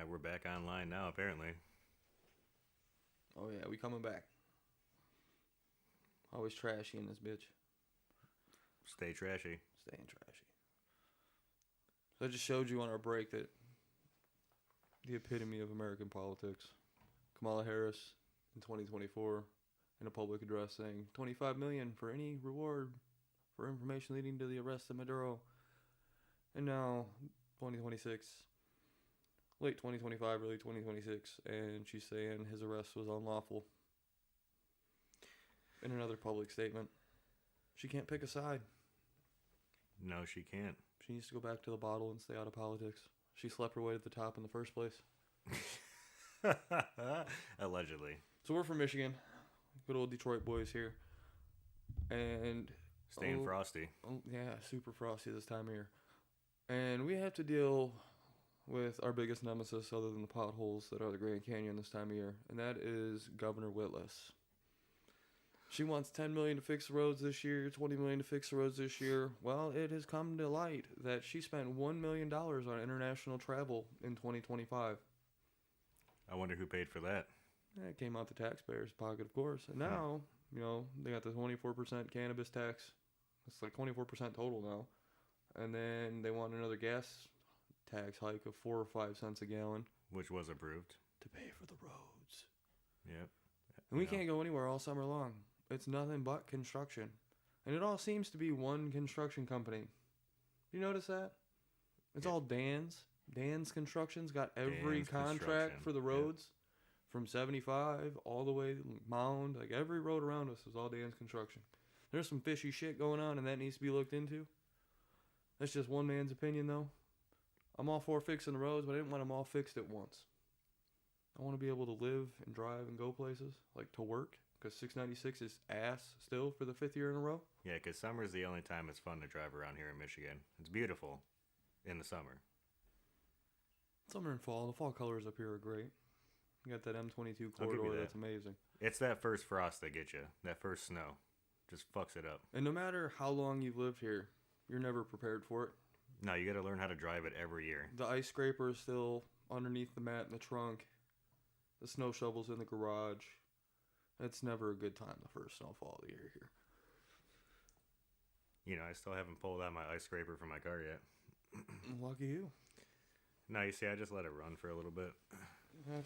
We're back online now, apparently. Oh yeah, we coming back. Always trashy in this bitch. Stay trashy. Staying trashy. So I just showed you on our break that the epitome of American politics. Kamala Harris in 2024 in a public address saying 25 million for any reward for information leading to the arrest of Maduro. And now 2026, late 2025, early 2026, and she's saying his arrest was unlawful. In another public statement, she can't pick a side. No, she can't. She needs to go back to the bottle and stay out of politics. She slept her way to the top in the first place. Allegedly. So we're from Michigan. Good old Detroit boys here. And Staying frosty. Yeah, super frosty this time of year. And we have to deal with our biggest nemesis other than the potholes that are the Grand Canyon this time of year. And that is Governor Whitlis. She wants $10 million to fix the roads this year, $20 million to fix the roads this year. Well, it has come to light that she spent $1 million on international travel in 2025. I wonder who paid for that. It came out the taxpayers' pocket, of course. And now, they got the 24% cannabis tax. It's like 24% total now. And then they want another gas tax hike of 4 or 5 cents a gallon. Which was approved. To pay for the roads. Yep. And we can't go anywhere all summer long. It's nothing but construction. And it all seems to be one construction company. You notice that? It's all Dan's. Dan's Construction's got every contract for the roads. From 75 all the way to Mound. Like every road around us is all Dan's Construction. There's some fishy shit going on and that needs to be looked into. That's just one man's opinion though. I'm all for fixing the roads, but I didn't want them all fixed at once. I want to be able to live and drive and go places, like to work. Because 696 is ass still for the 5th year in a row. Yeah, because summer is the only time it's fun to drive around here in Michigan. It's beautiful in the summer. Summer and fall. The fall colors up here are great. You got that M22 corridor. That's amazing. It's that first frost that gets you. That first snow. Just fucks it up. And no matter how long you've lived here, you're never prepared for it. No, you got to learn how to drive it every year. The ice scraper is still underneath the mat in the trunk. The snow shovel's in the garage. It's never a good time the first snowfall of the year here. I still haven't pulled out my ice scraper from my car yet. Lucky you. No, you see, I just let it run for a little bit. I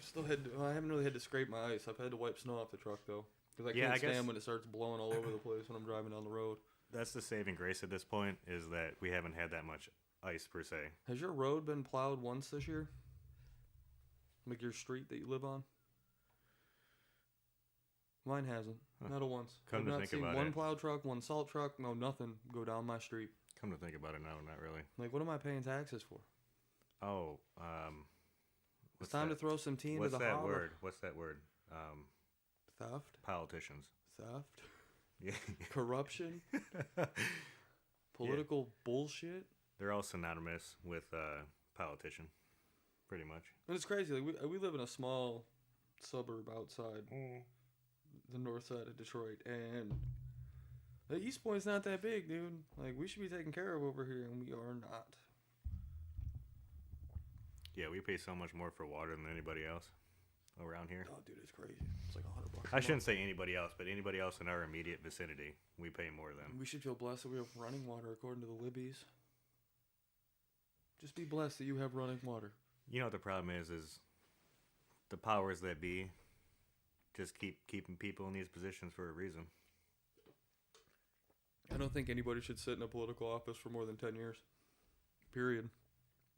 haven't really had to scrape my ice. I've had to wipe snow off the truck, though. Because I can't stand when it starts blowing all over the place when I'm driving down the road. That's the saving grace at this point, is that we haven't had that much ice, per se. Has your road been plowed once this year? Like your street that you live on? Mine hasn't. Not a once. I've not seen one plow truck, one salt truck, no nothing go down my street. Come to think about it, no, not really. Like, what am I paying taxes for? Oh, it's time to throw some tea into the hopper. What's that word? Theft? Politicians. Theft? Yeah. Corruption? Political bullshit? They're all synonymous with politician, pretty much. And it's crazy. Like we live in a small suburb outside the north side of Detroit, and the East Point's not that big, dude. Like, we should be taken care of over here, and we are not. Yeah, we pay so much more for water than anybody else around here. Oh, dude, it's crazy. It's like $100. I shouldn't say anybody else, but anybody else in our immediate vicinity, we pay more than. We should feel blessed that we have running water according to the Libbies. Just be blessed that you have running water. You know what the problem is the powers that be just keeping people in these positions for a reason. I don't think anybody should sit in a political office for more than 10 years. Period.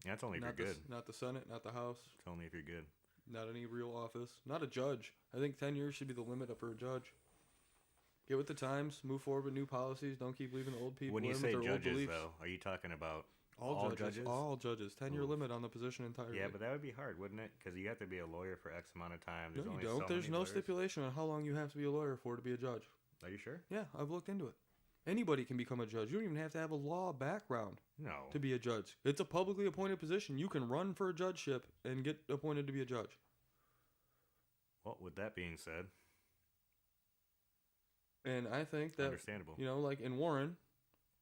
Yeah, that's only if you're good. Not the Senate, not the House. It's only if you're good. Not any real office. Not a judge. I think 10 years should be the limit for a judge. Get with the times. Move forward with new policies. Don't keep leaving old people in with their judges, old beliefs. Though, are you talking about all judges? All judges. 10-year limit on the position entirely. Yeah, but that would be hard, wouldn't it? Because you have to be a lawyer for X amount of time. No, you don't. There's no stipulation on how long you have to be a lawyer for to be a judge. Are you sure? Yeah, I've looked into it. Anybody can become a judge. You don't even have to have a law background to be a judge. It's a publicly appointed position. You can run for a judgeship and get appointed to be a judge. Well, with that being said. And I think that, understandable. Like in Warren,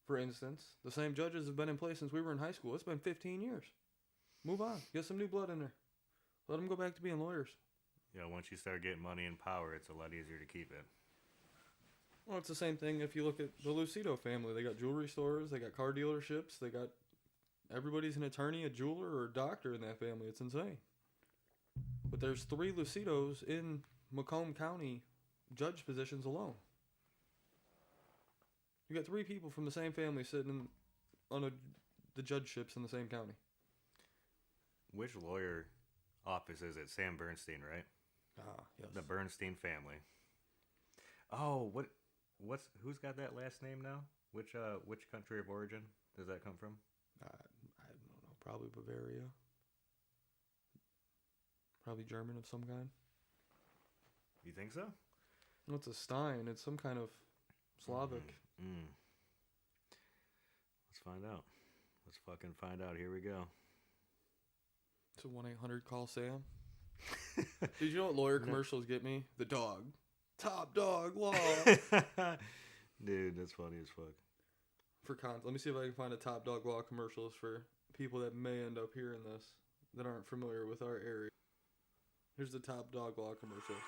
for instance, the same judges have been in place since we were in high school. It's been 15 years. Move on. Get some new blood in there. Let them go back to being lawyers. You know, once you start getting money and power, it's a lot easier to keep it. Well, it's the same thing if you look at the Lucido family. They got jewelry stores, they got car dealerships, they got... Everybody's an attorney, a jeweler, or a doctor in that family. It's insane. But there's 3 Lucidos in Macomb County judge positions alone. You got 3 people from the same family sitting on the judgeships in the same county. Which lawyer office is it? Sam Bernstein, right? Ah, yes. The Bernstein family. Oh, who's got that last name now? Which country of origin does that come from? I don't know. Probably Bavaria. Probably German of some kind. You think so? No, it's a Stein. It's some kind of Slavic. Let's find out. Let's fucking find out. Here we go. It's a 1-800-CALL-SAM. Did you know what lawyer commercials get me? The dog. Top dog law. Dude, that's funny as fuck. Let me see if I can find a Top Dog Law commercials for people that may end up hearing this that aren't familiar with our area. Here's the Top Dog Law commercial. You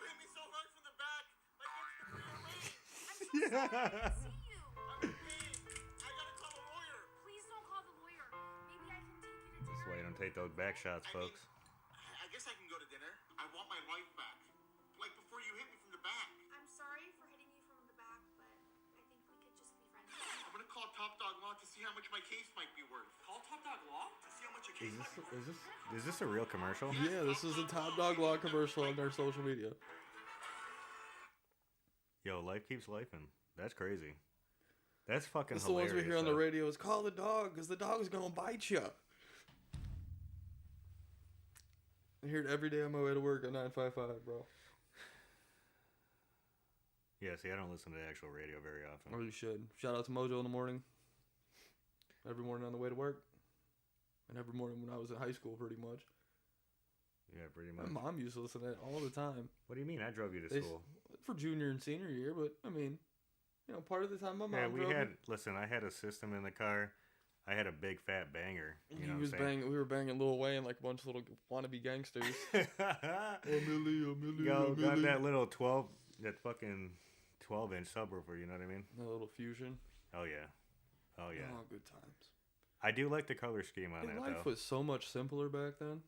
hit me so hard from the back, like it's the I'm so sorry, I didn't see you. I'm in pain. I gotta call a lawyer. Please don't call the lawyer. Maybe I can take you to That's dinner. why you don't take those back shots, folks. I guess I can go to dinner. I want my life back. Like before you hit me from the back. I'm sorry for hitting you from the back, but I think we could just be friends. I'm gonna call Top Dog Law to see how much my case might be worth. Call Top Dog Law to see how much a case might be worth. Is this a real commercial? Yeah, this is a Top Dog Law commercial on their social media. Yo, life keeps lifing. That's crazy. That's fucking That's the ones hilarious. we hear on the radio is call the dog because the dog's going to bite you. I hear it every day on my way to work at 955, bro. Yeah, see, I don't listen to actual radio very often. Or you should. Shout out to Mojo in the morning. Every morning on the way to work. And every morning when I was in high school, pretty much. Yeah, pretty much. My mom used to listen to it all the time. What do you mean? I drove you to school. For junior and senior year, but, I mean, you know, part of the time my mom Yeah, drove me. Listen, I had a system in the car. I had a big fat banger. You know He was what I'm saying? banging. We were banging Lil Wayne like a bunch of little wannabe gangsters. Oh, Millie, oh, Millie, Yo, oh, got Millie. that little that fucking 12-inch subwoofer, you know what I mean? A little fusion. Oh, yeah. Oh, yeah. Oh, good times. I do like the color scheme on Hey, that, life though. was so much simpler back then.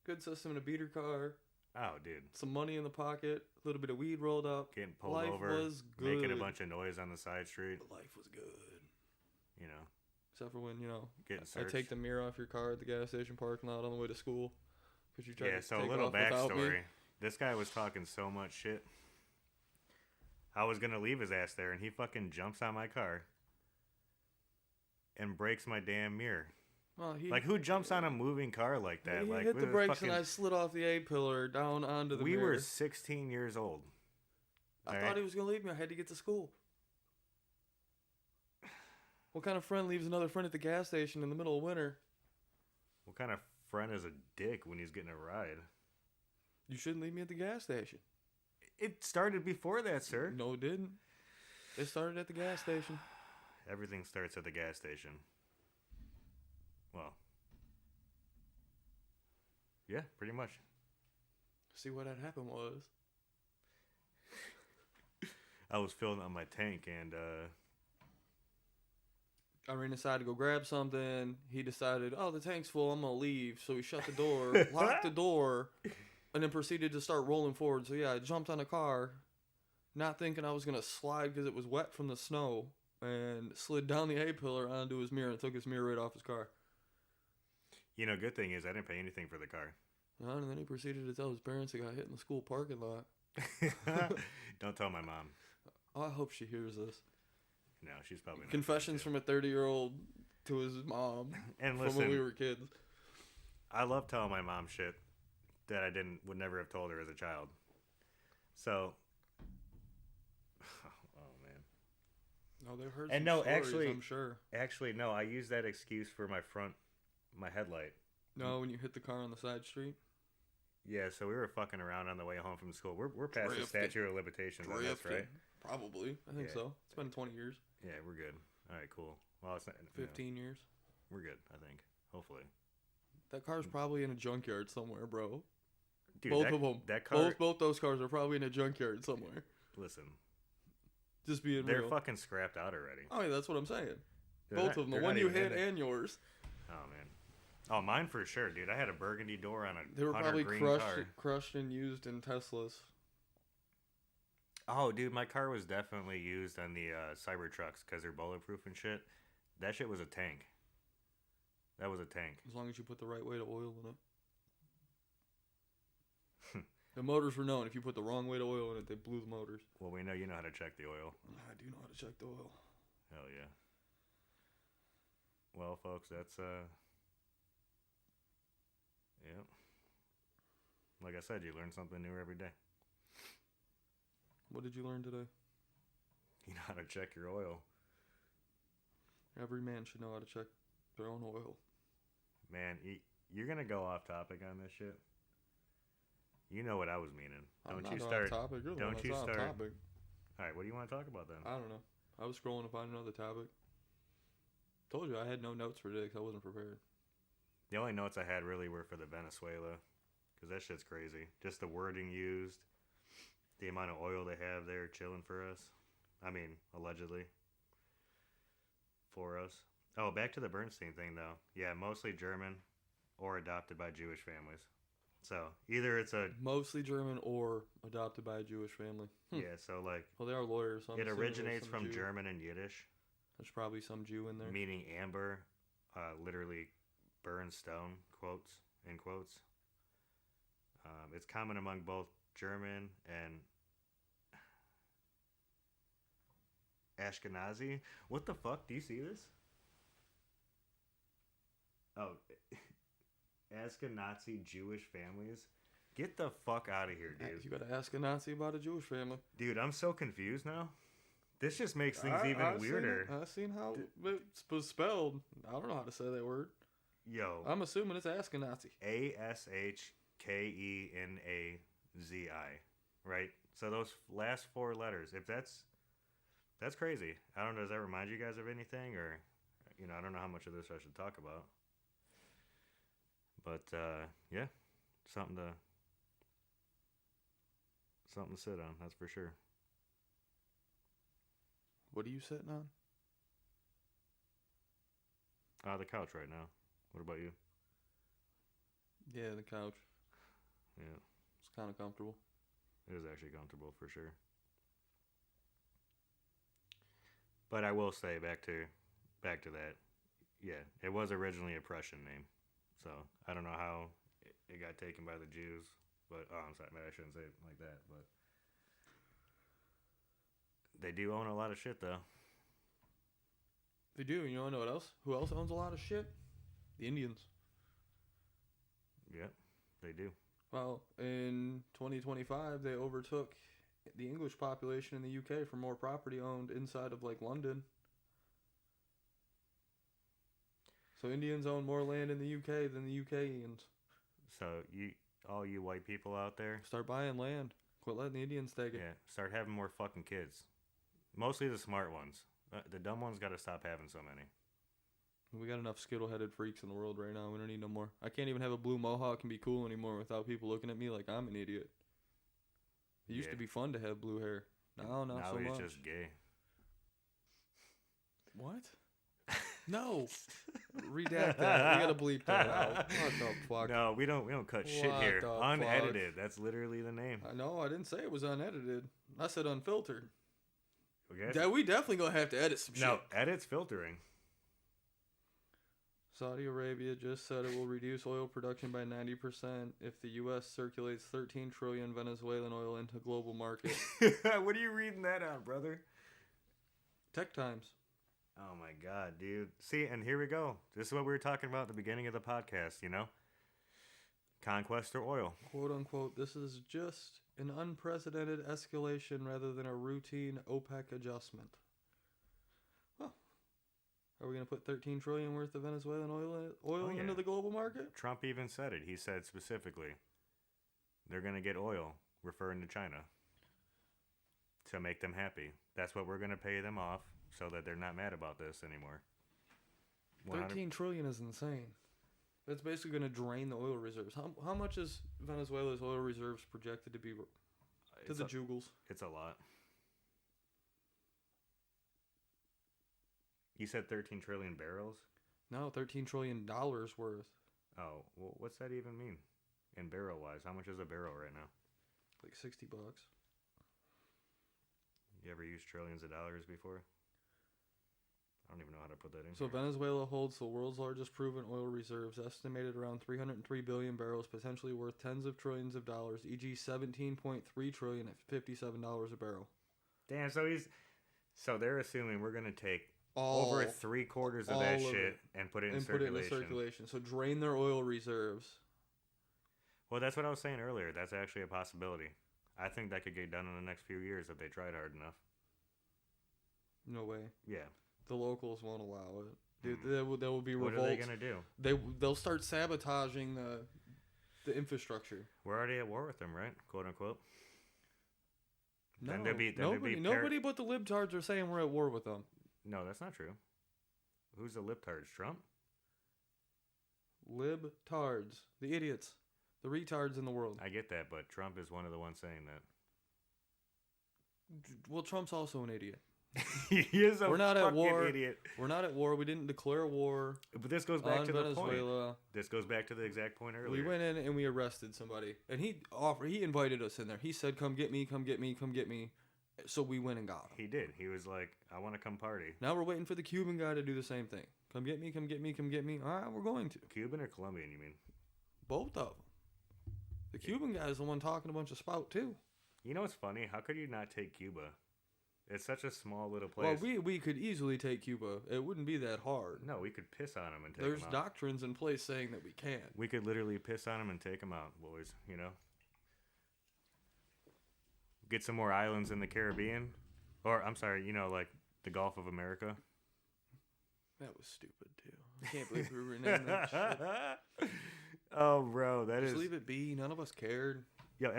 Good system in a beater car, Oh, dude. some money in the pocket, a little bit of weed rolled up. Getting pulled Life over, was good. making a bunch of noise on the side street, But life was good. you know, Except for when, you know, getting I searched. take the mirror off your car at the gas station parking lot on the way to school. Because you tried Yeah, to so a take little off without me. backstory. This guy was talking so much shit. I was going to leave his ass there, and he fucking jumps on my car and breaks my damn mirror. Well, Like, who jumps on a moving car like that? He Like, hit the with a brakes fucking- and I slid off the A-pillar down onto the we mirror. were 16 years old. I All thought right? he was going to leave me. I had to get to school. What kind of friend leaves another friend at the gas station in the middle of winter? What kind of friend is a dick when he's getting a ride? You shouldn't leave me at the gas station. It started before that, sir. No, it didn't. It started at the gas station. Everything starts at the gas station. Well, yeah, pretty much. See, what had happened was... I was filling up my tank, and I ran inside to go grab something. He decided, oh, the tank's full, I'm going to leave. So he shut the door, locked the door, and then proceeded to start rolling forward. So yeah, I jumped on a car, not thinking I was going to slide because it was wet from the snow, and slid down the A-pillar onto his mirror and took his mirror right off his car. you know, good thing is I didn't pay anything for the car. And then he proceeded to tell his parents he got hit in the school parking lot. Don't tell my mom. Oh, I hope she hears this. No, she's probably not. Confessions from a 30-year-old to his mom And from when we listen, were kids. I love telling my mom shit that I would never have told her as a child. So, oh man. No, they've heard And some no, stories, I'm sure. No, I use that excuse for my headlight. No, when you hit the car on the side street. Yeah, so we were fucking around on the way home from school. We're past the Drifting. statute of limitations on this, right? Probably. I think Yeah. so. It's been 20 years. Yeah, we're good. All right, cool. Well, it's not 15 years. We're good, I think. Hopefully. That car's probably in a junkyard somewhere, bro. Dude, Both of them. That car. Both those cars are probably in a junkyard somewhere. Listen, Just being they're real. fucking scrapped out already. Oh, yeah, that's what I'm saying. They're Both not- of them. The they're one not you even hit in it. and yours. Oh man. Oh, mine for sure, dude. I had a burgundy door on a They were Hunter probably green crushed, car. crushed and used in Teslas. Oh, dude, my car was definitely used on the Cybertrucks because they're bulletproof and shit. That shit was a tank. That was a tank. As long as you put the right weight of oil in it. The motors were known. If you put the wrong weight of oil in it, they blew the motors. Well, we know you know how to check the oil. I do know how to check the oil. Hell yeah. Well, folks, that's yeah. Like I said, you learn something new every day. What did you learn today? You know how to check your oil. Every man should know how to check their own oil. Man, you're gonna go off topic on this shit. You know what I was meaning. I'm Don't you not start? off topic. You're the one Don't that's you off start? topic. All right, what do you want to talk about then? I don't know. I was scrolling to find another topic. Told you I had no notes for today because I wasn't prepared. The only notes I had really were for the Venezuela, because that shit's crazy. Just the wording used, the amount of oil they have there chilling for us. I mean, allegedly. For us. Oh, back to the Bernstein thing, though. Yeah, mostly German or adopted by Jewish families. So, either it's a... Mostly German or adopted by a Jewish family. Yeah, so, like... Well, they are lawyers. So I'm it assuming there's originates some from Jew. German and Yiddish, There's probably some Jew in there. meaning amber, literally burn stone, quotes, in quotes. It's common among both German and Ashkenazi. What the fuck? Do you see this? Oh, Ashkenazi Jewish families. Get the fuck out of here, dude. You gotta ask a Nazi about a Jewish family. Dude, I'm so confused now. This just makes things even I've weirder. I've seen how it's spelled. I don't know how to say that word. Yo, I'm assuming it's Ashkenazi. Ashkenazi, right? So those last four letters, if that's crazy. I don't know, does that remind you guys of anything? Or, I don't know how much of this I should talk about. But, yeah, something to sit on, that's for sure. What are you sitting on? The couch right now. What about you? Yeah, the couch. Yeah, It's kind of comfortable. it is actually comfortable for sure. But I will say back to that. Yeah, it was originally a Prussian name. So I don't know how it got taken by the Jews. But I'm sorry, I shouldn't say it like that. But they do own a lot of shit, though. They do. You want to know what else? Who else owns a lot of shit? The Indians. Yep, they do. Well, in 2025, they overtook the English population in the UK for more property owned inside of, like, London. So Indians own more land in the UK than the UKians. So all you white people out there, Start buying land. Quit letting the Indians take it. yeah, start having more fucking kids. Mostly the smart ones. The dumb ones got to stop having so many. We got enough skittle-headed freaks in the world right now. We don't need no more. I can't even have a blue mohawk and be cool anymore without people looking at me like I'm an idiot. It used Yeah. to be fun to have blue hair. Now, not now so he's much. just gay. What? No. Redact that. We gotta bleep that out. What the fuck? No, we don't cut shit What here. the Unedited. That's literally the name. No, I didn't say it was unedited. I said unfiltered. Okay. We definitely gonna have to edit some shit. No, edits filtering. Saudi Arabia just said it will reduce oil production by 90% if the U.S. circulates 13 trillion Venezuelan oil into global market. What are you reading that on, brother? Tech Times. Oh my god, dude. See, and here we go. This is what we were talking about at the beginning of the podcast, Conquest or oil. Quote unquote, this is just an unprecedented escalation rather than a routine OPEC adjustment. Well, are we going to put 13 trillion worth of Venezuelan oil yeah. into the global market? Trump even said it. He said specifically, they're going to get oil, referring to China, to make them happy. That's what we're going to pay them off so that they're not mad about this anymore. 13 trillion is insane. That's basically going to drain the oil reserves. How much is Venezuela's oil reserves projected to be to the jugals? It's a lot. You said 13 trillion barrels? No, $13 trillion worth. Oh, well, what's that even mean? In barrel wise, how much is a barrel right now? Like $60. You ever used trillions of dollars before? I don't even know how to put that in. So here. Venezuela holds the world's largest proven oil reserves, estimated around 303 billion barrels, potentially worth tens of trillions of dollars, e.g. 17.3 trillion at $57 a barrel. Damn, so they're assuming we're gonna take All, over 3/4 of that shit and put it in circulation. So drain their oil reserves. Well, that's what I was saying earlier. That's actually a possibility. I think that could get done in the next few years if they tried hard enough. No way. Yeah. The locals won't allow it. Dude, there will be revolts. What are they gonna do? They'll start sabotaging the infrastructure. We're already at war with them, right? Quote unquote. No, Then there'd be nobody but the libtards are saying we're at war with them. No, that's not true. Who's the libtards? Trump? Libtards, the idiots, the retards in the world. I get that, but Trump is one of the ones saying that. Well, Trump's also an idiot. He is a We're not at war. idiot. We're not at war. We didn't declare war But this goes back on to Venezuela. the point. This goes back to the exact point earlier. We went in and we arrested somebody, and he invited us in there. He said, "Come get me, come get me, come get me." So we went and got him. He did. He was like, "I want to come party." Now we're waiting for the Cuban guy to do the same thing. Come get me, come get me, come get me. All right, we're going to. Cuban or Colombian, you mean? Both of them. The Cuban guy is the one talking a bunch of spout too. You know what's funny? How could you not take Cuba? It's such a small little place. Well, we could easily take Cuba. It wouldn't be that hard. No, we could piss on them and take There's them out. doctrines in place saying that we can. We could literally piss on them and take them out, boys. You know? Get some more islands in the Caribbean. Or, I'm sorry, you know, like the Gulf of America. That was stupid, too. I can't believe we renamed that shit. Oh, bro, that Just is... leave it be. None of us cared. Yo,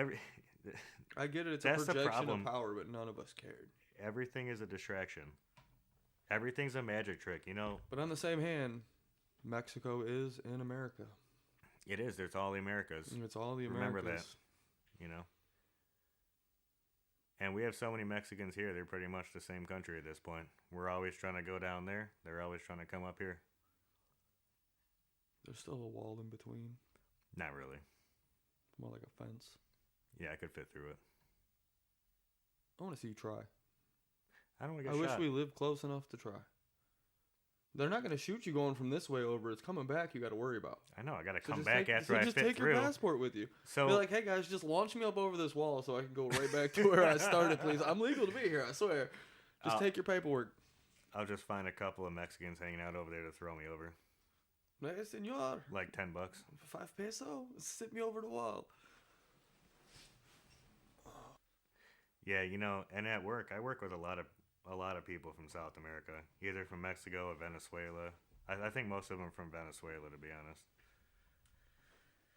I get it. It's That's a the projection of problem. power, but none of us cared. everything is a distraction. Everything's a magic trick, you know? But on the same hand, Mexico is in America. It is. There's all the Americas. It's all the Americas. Remember that. You know? And we have so many Mexicans here, they're pretty much the same country at this point. We're always trying to go down there. They're always trying to come up here. There's still a wall in between. Not really. More like a fence. Yeah, I could fit through it. I want to see you try. I don't want to I get wish shot. we lived close enough to try. They're not going to shoot you going from this way over. It's coming back you got to worry about. I know. I got to So come just back take, after so I just fit take through. your passport with you. So Be like, hey guys, just launch me up over this wall so I can go right back to where I started, please. I'm legal to be here, I swear. Just take your paperwork. I'll just find a couple of Mexicans hanging out over there to throw me over. Hey, senor. Like $10. 5 peso? Sit me over the wall. Yeah, you know, and at work, I work with a lot of people from South America, either from Mexico or Venezuela. I think most of them are from Venezuela, to be honest.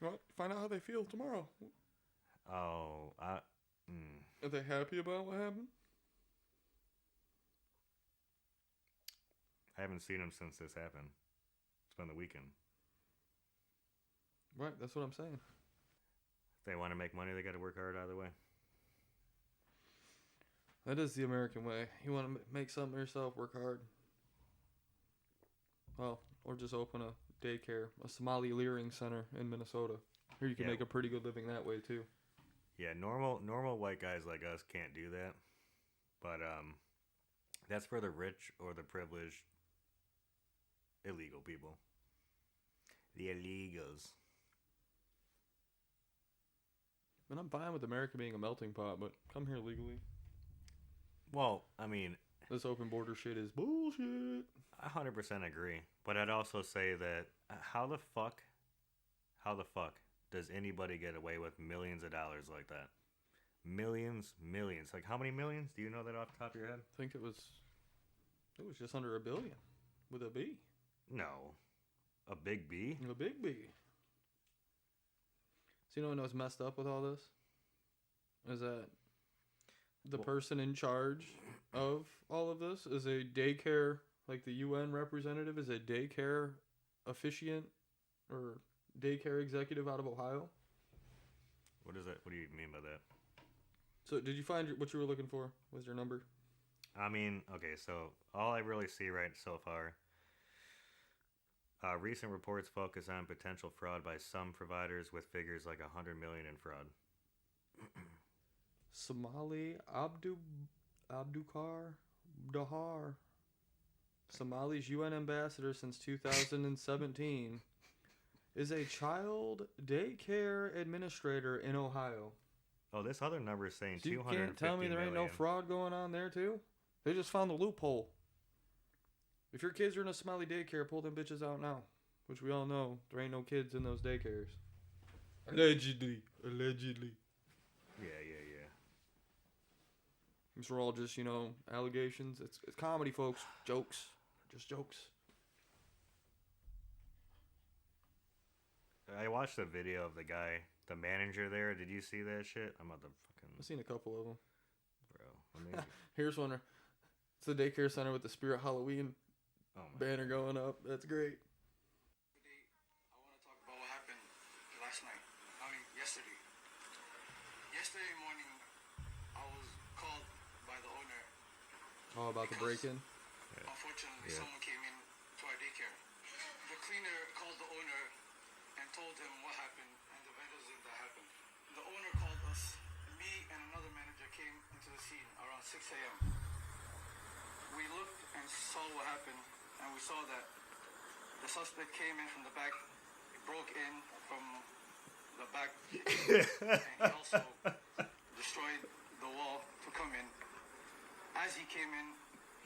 Well, find out how they feel tomorrow. Oh, Are they happy about what happened? I haven't seen them since this happened. It's been the weekend. Right, that's what I'm saying. If they want to make money, they got to work hard either way. That is the American way. You want to make something yourself, work hard. Well, or just open a daycare, a Somali Leering Center in Minnesota. Here you can make a pretty good living that way too. Yeah, normal white guys like us can't do that. But that's for the rich or the privileged illegal people. The illegals. And I'm fine with America being a melting pot, but come here legally. Well, I mean, This open border shit is bullshit. I 100% agree. But I'd also say that how the fuck does anybody get away with millions of dollars like that? Millions. Like how many millions? Do you know that off the top of your head? I think it was just under $1 billion with a B. No. A big B? A big B. So you know what's messed up with all this? Is that the person in charge of all of this is a daycare, like the UN representative is a daycare officiant or daycare executive out of Ohio. What is that? What do you mean by that? So, did you find what you were looking for? Was your number? I mean, okay, so all I really see right so far, recent reports focus on potential fraud by some providers with figures like 100 million in fraud. Somali Abdukar Dahar, Somali's UN ambassador since 2017, is a child daycare administrator in Ohio. Oh, this other number is saying So you 250 can't tell me there ain't no million. fraud going on there too? They just found the loophole. If your kids are in a Somali daycare, pull them bitches out now. Which we all know, there ain't no kids in those daycares. Allegedly. Yeah. These are all just, allegations. It's comedy, folks. Jokes. Just jokes. I watched a video of the guy, the manager there. Did you see that shit? I'm about to fucking... I've seen a couple of them. Bro, amazing. Here's one. It's the daycare center with the Spirit Halloween Oh my banner going up. That's great. I want to talk about what happened yesterday. Yesterday morning, I was called by the owner. Oh, about the break-in? Unfortunately, Yeah. someone came in to our daycare. The cleaner called the owner and told him what happened and the vandalism that happened. The owner called us. Me and another manager came into the scene around 6 a.m. We looked and saw what happened, and we saw that the suspect came in from the back, broke in from the back, and he also destroyed the wall to come in. As he came in,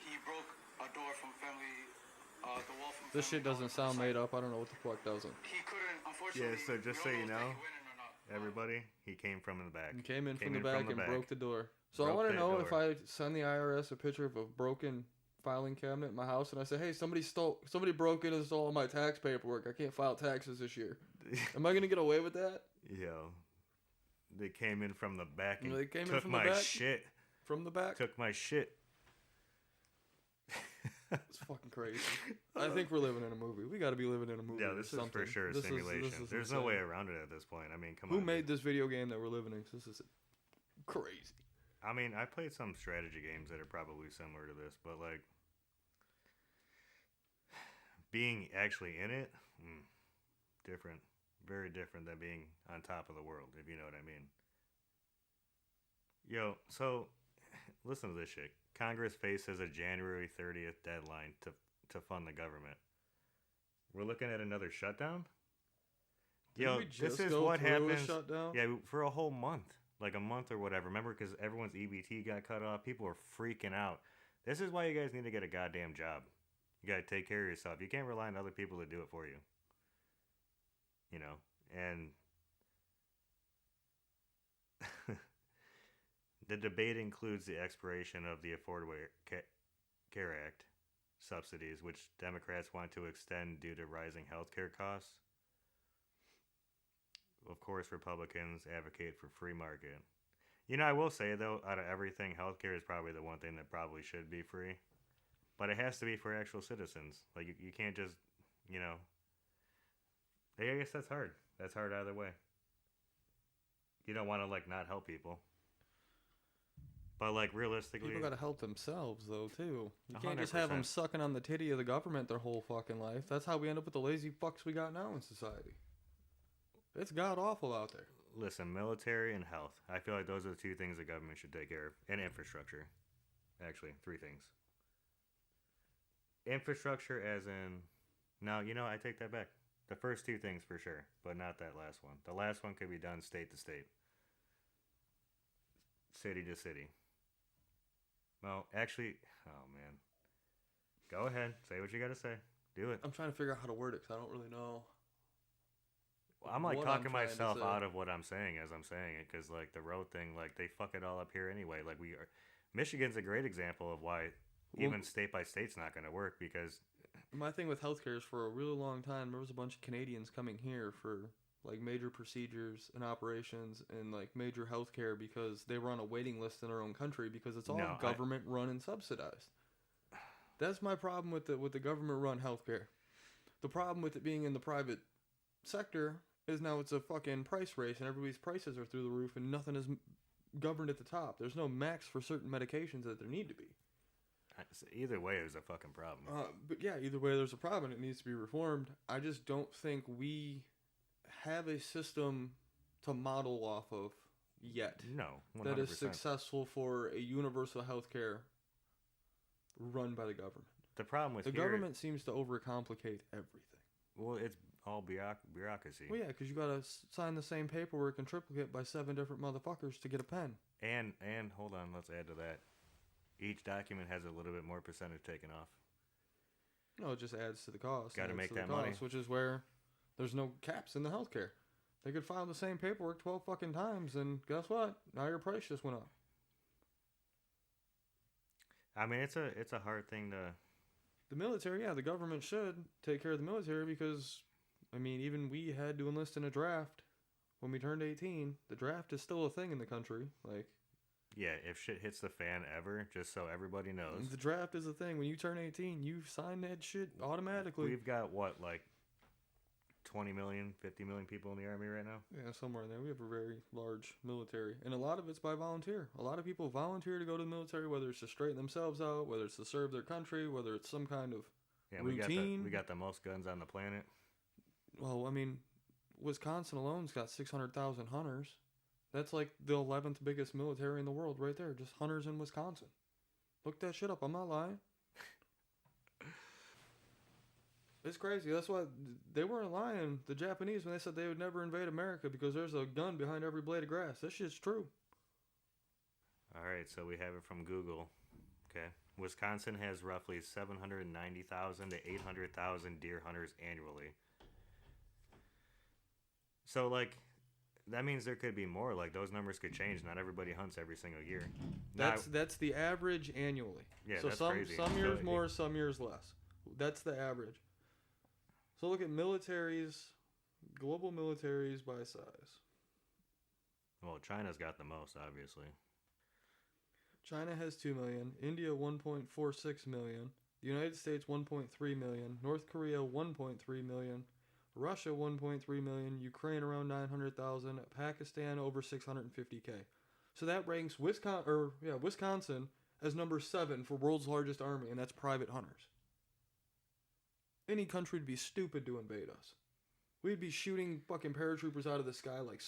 he broke a door from the wall from This shit family doesn't dollar sound from the made side. up. I don't know what the fuck doesn't. He couldn't, unfortunately. Yeah, so just so we you don't know, if he went in or not. everybody, he came from the back. He came in from the back and broke the door. So I Broke want to that know door. if I send the IRS a picture of a broken filing cabinet in my house and I say, hey, somebody broke in and stole all my tax paperwork. I can't file taxes this year. Am I going to get away with that? Yo, they came in from the back and They came in took from the my back? shit. From the back? Took my shit. It's fucking crazy. I think we're living in a movie. We got to be living in a movie. Yeah, or this is for something. sure a This is simulation. There's no insane. way around it at this point. I mean, come Who on. made this video game that we're living in? 'Cause this is crazy. I mean, I played some strategy games that are probably similar to this, but like being actually in it, different, very different than being on top of the world, if you know what I mean. Yo, so listen to this shit. Congress faces a January 30th deadline to fund the government. We're looking at another shutdown? Yo, Didn't we this just is go what through a happens. shutdown? Yeah, for a whole month, like a month or whatever. Remember, because everyone's EBT got cut off. People were freaking out. This is why you guys need to get a goddamn job. You gotta take care of yourself. You can't rely on other people to do it for you. You know, and the debate includes the expiration of the Affordable Care Act subsidies, which Democrats want to extend due to rising healthcare costs. Of course, Republicans advocate for free market. You know, I will say, though, out of everything, healthcare is probably the one thing that probably should be free. But it has to be for actual citizens. Like, you can't just, you know... I guess that's hard. That's hard either way. You don't want to, like, not help people. But, like, realistically... People gotta help themselves, though, too. You can't just 100%. have them sucking on the titty of the government their whole fucking life. That's how we end up with the lazy fucks we got now in society. It's god awful out there. Listen, military and health. I feel like those are the two things the government should take care of. And infrastructure. Actually, three things. Infrastructure as in... No, you know, I take that back. The first two things for sure, but not that last one. The last one could be done state to state. City to city. Well, actually... Oh, man. Go ahead. Say what you gotta say. Do it. I'm trying to figure out how to word it because I don't really know. I'm like what talking trying to myself say. out of what I'm saying as I'm saying it, because like the road thing, like they fuck it all up here anyway. Like Michigan's a great example of why even state by state's not going to work, because My thing with healthcare is for a really long time, there was a bunch of Canadians coming here for like major procedures and operations and like major healthcare because they were on a waiting list in their own country because it's all government run and subsidized. That's my problem with the government run healthcare. The problem with it being in the private sector is now it's a fucking price race, and everybody's prices are through the roof, and nothing is governed at the top. There's no max for certain medications that there need to be. Either way, there's a fucking problem. But yeah, either way, there's a problem. It needs to be reformed. I just don't think we have a system to model off of yet. No, 100%. That is successful for a universal health care run by the government. The problem with the government seems to overcomplicate everything. Well, it's all bureaucracy. Well, yeah, because you got to sign the same paperwork in triplicate by 7 different motherfuckers to get a pen. And hold on, let's add to that. Each document has a little bit more percentage taken off. No, it just adds to the cost. Got to make that money. Which is where there's no caps in the healthcare. They could file the same paperwork 12 fucking times, and guess what? Now your price just went up. I mean, it's a hard thing to... The military, yeah, the government should take care of the military because, I mean, even we had to enlist in a draft when we turned 18. The draft is still a thing in the country. Like, yeah, if shit hits the fan ever, just so everybody knows. The draft is a thing. When you turn 18, you sign that shit automatically. We've got, what, like 20 million, 50 million people in the Army right now? Yeah, somewhere in there. We have a very large military. And a lot of it's by volunteer. A lot of people volunteer to go to the military, whether it's to straighten themselves out, whether it's to serve their country, whether it's some kind of routine. We got the most guns on the planet. Well, I mean, Wisconsin alone's got 600,000 hunters. That's like the 11th biggest military in the world right there. Just hunters in Wisconsin. Look that shit up. I'm not lying. It's crazy. That's why they weren't lying, the Japanese, when they said they would never invade America because there's a gun behind every blade of grass. That shit's true. All right, so we have it from Google. Okay. Wisconsin has roughly 790,000 to 800,000 deer hunters annually. So, like, that means there could be more. Like, those numbers could change. Not everybody hunts every single year. That's the average annually. Yeah, so that's some crazy. Some years more, some years less. That's the average. So look at militaries, global militaries by size. Well, China's got the most, obviously. China has 2 million, India 1.46 million, the United States 1.3 million, North Korea 1.3 million, Russia 1.3 million, Ukraine around 900,000, Pakistan over 650K. So that ranks Wisconsin as number 7 for world's largest army, and that's private hunters. Any country would be stupid to invade us. We'd be shooting fucking paratroopers out of the sky like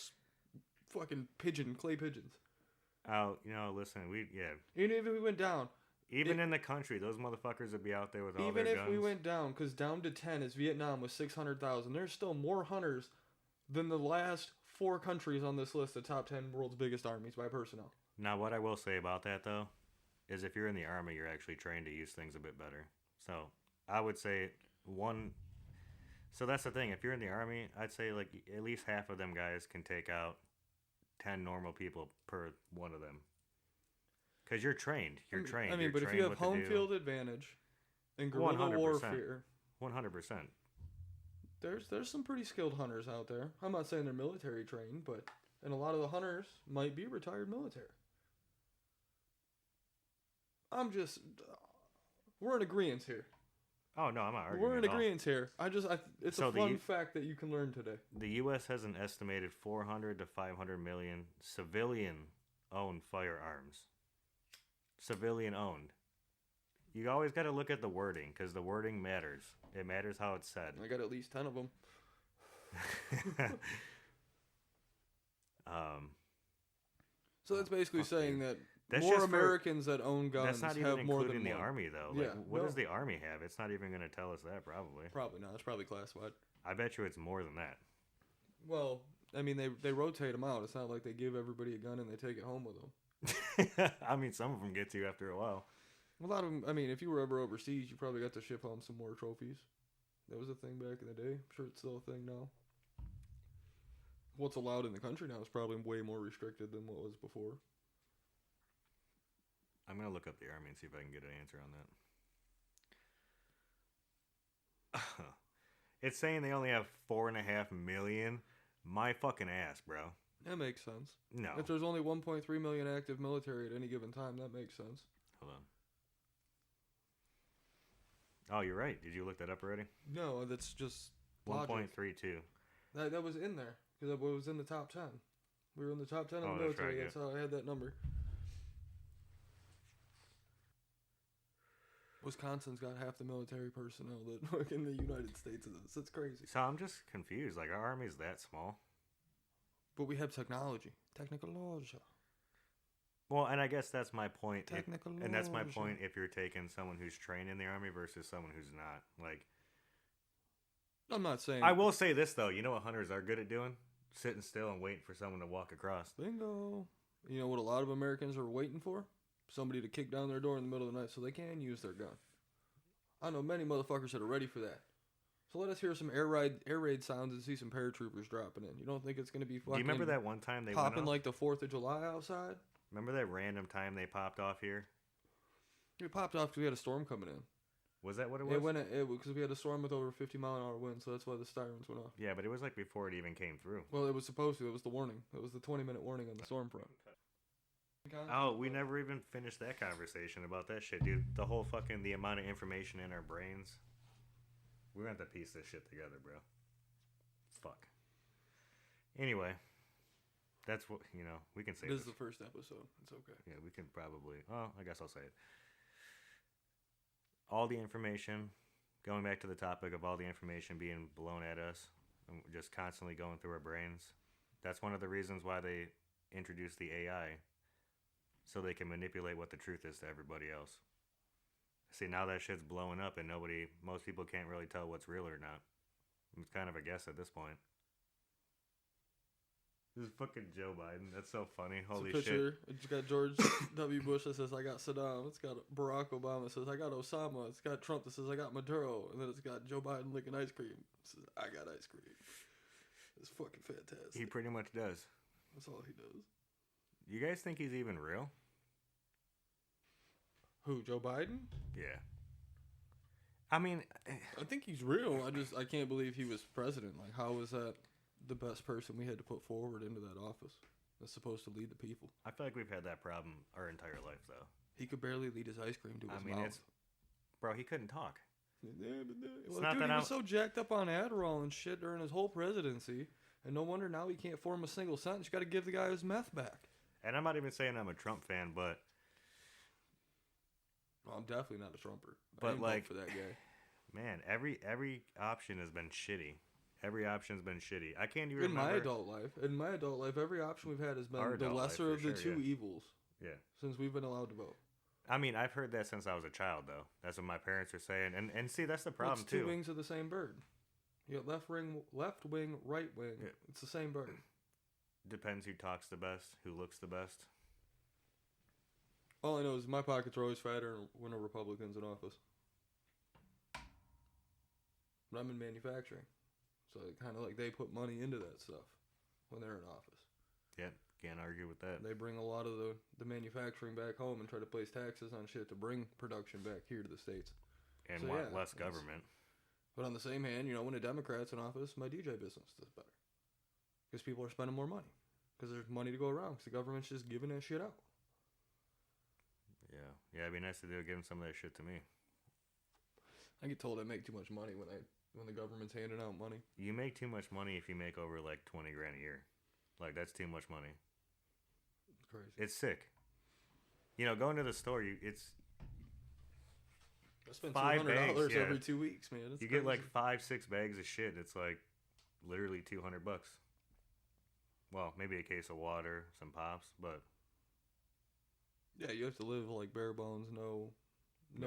fucking clay pigeons. Oh, listen, Even if we went down. In the country, those motherfuckers would be out there with all their guns. Even if we went down, because down to 10 is Vietnam with 600,000. There's still more hunters than the last 4 countries on this list of top 10 world's biggest armies by personnel. Now, what I will say about that, though, is if you're in the Army, you're actually trained to use things a bit better. So, I would say So that's the thing. If you're in the Army, I'd say, like, at least half of them guys can take out 10 normal people per one of them. Because you're trained. You're trained. I mean, but if you have home field advantage and guerrilla warfare... 100%. There's some pretty skilled hunters out there. I'm not saying they're military trained, and a lot of the hunters might be retired military. We're in agreement here. Oh, no, I'm not arguing. We're in agreement here. It's a fun fact that you can learn today. The U.S. has an estimated 400 to 500 million civilian-owned firearms. Civilian-owned. You always got to look at the wording, because the wording matters. It matters how it's said. I got at least 10 of them. So that's basically saying that more Americans that own guns have more than one. That's not even including the Army, though. Like, what does the Army have? It's not even going to tell us that, probably. Probably not. It's probably classified. I bet you it's more than that. Well, I mean, they rotate them out. It's not like they give everybody a gun and they take it home with them. I mean, some of them get to after a while. A lot of them, I mean, if you were ever overseas, you probably got to ship home some more trophies. That was a thing back in the day. I'm sure it's still a thing now. What's allowed in the country now is probably way more restricted than what was before. I'm going to look up the Army and see if I can get an answer on that. It's saying they only have 4.5 million. My fucking ass, bro. That makes sense. No. If there's only 1.3 million active military at any given time, that makes sense. Hold on. Oh, you're right. Did you look that up already? No, that's just 1.32. That was in there because it was in the top 10. We were in the top 10 of the that's military. right, That's how I had that number. Wisconsin's got half the military personnel that work in the United States is. It's crazy. So I'm just confused. Like, our army's that small? But we have technology. Technology. Well, and I guess that's my point. Technology. And that's my point if you're taking someone who's trained in the army versus someone who's not. Like, I'm not saying. I will say this, though. You know what hunters are good at doing? Sitting still and waiting for someone to walk across. Bingo. You know what a lot of Americans are waiting for? Somebody to kick down their door in the middle of the night so they can use their gun. I know many motherfuckers that are ready for that. So let us hear some air raid sounds and see some paratroopers dropping in. You don't think it's going to be fucking... Do you remember that one time they popping went off? like the 4th of July outside? Remember that random time they popped off here? It popped off because we had a storm coming in. Was that what it was? It went because we had a storm with over 50-mile-an-hour wind, so that's why the sirens went off. Yeah, but it was like before it even came through. Well, it was supposed to. It was the warning. It was the 20-minute warning on the storm front. Oh, we never even finished that conversation about that shit, dude. The whole fucking, the amount of information in our brains. We're going to have to piece this shit together, bro. Fuck. Anyway. That's what, we can say This is the first episode. It's okay. Yeah, we can probably, I guess I'll say it. All the information, going back to the topic of all the information being blown at us, and just constantly going through our brains. That's one of the reasons why they introduced the AI. So they can manipulate what the truth is to everybody else. See, now that shit's blowing up and most people can't really tell what's real or not. It's kind of a guess at this point. This is fucking Joe Biden. That's so funny. Holy it's a picture. shit. It's got George W. Bush that says, I got Saddam. It's got Barack Obama that says, I got Osama. It's got Trump that says, I got Maduro. And then it's got Joe Biden licking ice cream. It says, I got ice cream. It's fucking fantastic. He pretty much does. That's all he does. You guys think he's even real? Who, Joe Biden? Yeah. I mean, I think he's real. I can't believe he was president. Like, how was that the best person we had to put forward into that office that's supposed to lead the people? I feel like we've had that problem our entire life, though. He could barely lead his ice cream to his mouth. Bro, he couldn't talk. Well, dude, he was so jacked up on Adderall and shit during his whole presidency, and no wonder now he can't form a single sentence. You got to give the guy his meth back. And I'm not even saying I'm a Trump fan, but... Well, I'm definitely not a Trumper. But, I ain't vote for that guy. Man, every option has been shitty. Every option's been shitty. I can't even remember... In my adult life, every option we've had has been the lesser of the two evils. Yeah. Since we've been allowed to vote. I mean, I've heard that since I was a child, though. That's what my parents are saying. And see, that's the problem, it's two wings of the same bird. You got left wing, right wing. Yeah. It's the same bird. Depends who talks the best, who looks the best. All I know is my pockets are always fatter when a Republican's in office. But I'm in manufacturing. So kind of like they put money into that stuff when they're in office. Yeah, can't argue with that. They bring a lot of the manufacturing back home and try to place taxes on shit to bring production back here to the States. And want less government. But on the same hand, when a Democrat's in office, my DJ business does better. Because people are spending more money. Because there's money to go around. Because the government's just giving that shit out. Yeah, it'd be nice to give them some of that shit to me. I get told I make too much money when the government's handing out money. You make too much money if you make over like $20,000 a year. Like, that's too much money. It's crazy. It's sick. Going to the store, I spend $200 every 2 weeks, man. You get like 5-6 bags of shit. It's like literally $200. Well, maybe a case of water, some pops, but yeah, you have to live like bare bones, no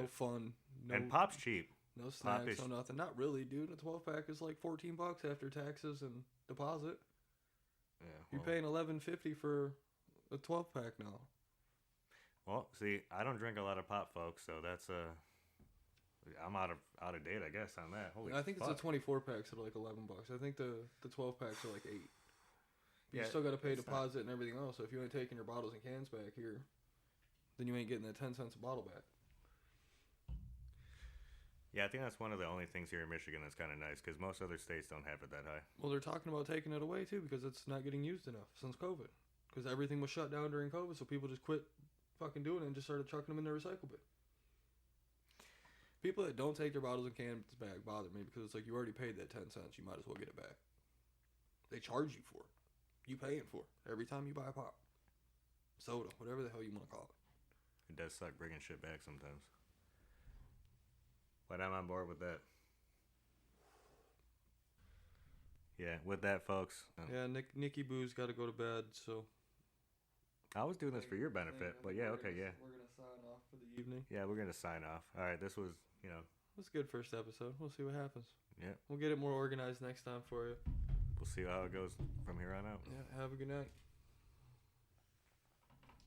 fun, and pop's cheap. No snacks, no nothing. Not really, dude. A 12-pack is like $14 after taxes and deposit. Yeah, you're paying $11.50 for a 12-pack now. Well, see, I don't drink a lot of pop, folks, so that's I'm out of date, I guess, on that. Holy, I think fuck. it's the 24-packs that are like $11. I think the 12-packs are like $8. You still got to pay deposit and everything else. So if you ain't taking your bottles and cans back here, then you ain't getting that 10 cents a bottle back. Yeah, I think that's one of the only things here in Michigan that's kind of nice because most other states don't have it that high. Well, they're talking about taking it away too because it's not getting used enough since COVID. Because everything was shut down during COVID, so people just quit fucking doing it and just started chucking them in their recycle bin. People that don't take their bottles and cans back bother me because it's like you already paid that 10 cents, you might as well get it back. They charge you for it. You paying for it every time you buy a pop, soda, whatever the hell you want to call it. It does suck bringing shit back sometimes. But I'm on board with that. Yeah, with that, folks. Yeah, Nicky Boo's got to go to bed, so. I was doing this for your benefit, but yeah, okay, yeah. We're going to sign off for the evening. Yeah, we're going to sign off. All right, this was, It was a good first episode. We'll see what happens. Yeah. We'll get it more organized next time for you. We'll see how it goes from here on out. Yeah, have a good night.